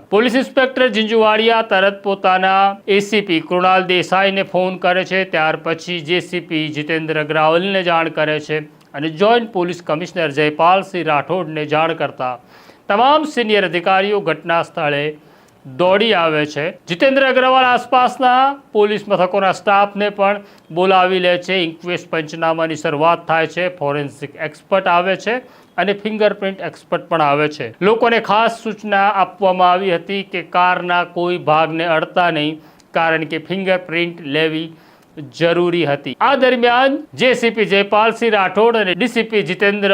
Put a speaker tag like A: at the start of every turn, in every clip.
A: Police inspector ઝીંઝુવાડિયા તરત પોતાના ACP Krunal દેસાઈને phone કરે છે। ત્યાર પછી જેસીપી જીતેન્દ્ર અગ્રવાલને જાણ કરે છે અને જોઈન્ટ પોલીસ કમિશનર જયપાલસિંહ રાઠોડને જાણ કરતા તમામ સિનિયર અધિકારીઓ ઘટના સ્થળે દોડી આવે છે। જીતેન્દ્ર અગ્રવાલ આસપાસના પોલીસ મથકોના સ્ટાફને પણ બોલાવી લે છે। ઇન્ક્વેસ્ટ પંચનામાની શરૂઆત થાય છે। ફોરેન્સિક એક્સપર્ટ આવે છે અને ફિંગરપ્રિન્ટ એક્સપર્ટ પણ આવે છે। લોકોને ખાસ સૂચના આપવામાં આવી હતી કે કારના કોઈ ભાગને અડતા નહીં, કારણ કે ફિંગરપ્રિન્ટ લેવી જરૂરી હતી। આ દરમિયાન જેસીપી જયપાલસિંહ રાઠોડ અને ડીસીપી જીતેન્દ્ર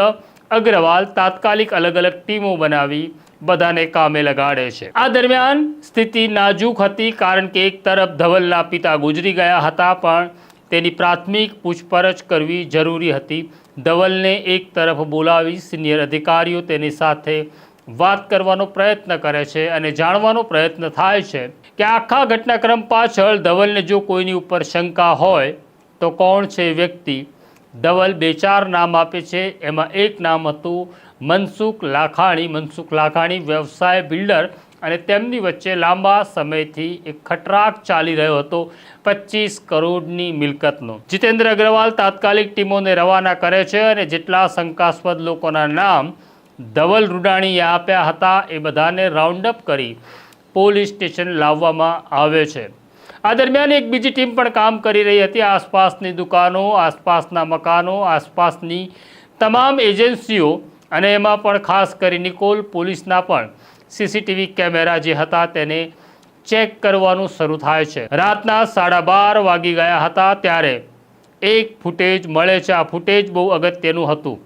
A: અગ્રવાલ તાત્કાલિક અલગ અલગ ટીમો બનાવી બધાને કામે લગાડે છે। આ દરમિયાન સ્થિતિ નાજુક હતી, કારણ કે એક તરફ ધવલના પિતા ગુજરી ગયા હતા, પણ તેની પ્રાથમિક પૂછપરછ કરવી જરૂરી હતી। ધવલને એક તરફ બોલાવી સિનિયર અધિકારીઓ તેની સાથે વાત કરવાનો પ્રયત્ન કરે છે અને જાણવાનો પ્રયત્ન થાય છે કે આખા ઘટનાક્રમ પાછળ ધવલને જો કોઈની ઉપર શંકા હોય તો કોણ છે એ વ્યક્તિ। ધવલ 2-4 નામ આપે છે। એમાં એક નામ હતું મનસુખ લાખાણી। મનસુખ લાખાણી વ્યવસાય બિલ્ડર અને તેમની વચ્ચે લાંબા સમયથી એક ખટરાક ચાલી રહ્યો હતો 25 કરોડની મિલકતનો। જીતેન્દ્ર અગ્રવાલ તાત્કાલિક ટીમોને રવાના કરે છે અને જેટલા શંકાસ્પદ લોકોના નામ ધવલ રૂડાણીએ આપ્યા હતા એ બધાને રાઉન્ડ અપ કરી પોલીસ સ્ટેશન લાવવામાં આવે છે। આ દરમિયાન એક બીજી ટીમ પણ કામ કરી રહી હતી। આસપાસની દુકાનો, આસપાસના મકાનો, આસપાસની તમામ એજન્સીઓ અને એમાં પણ ખાસ કરી નિકોલ પોલીસના પણ સીસીટીવી કેમેરા જે હતા તેને ચેક કરવાનું શરૂ થાય છે। રાતના 12:30 વાગી ગયા હતા ત્યારે એક ફૂટેજ મળે છે। આ ફૂટેજ બહુ અગત્યનું હતું।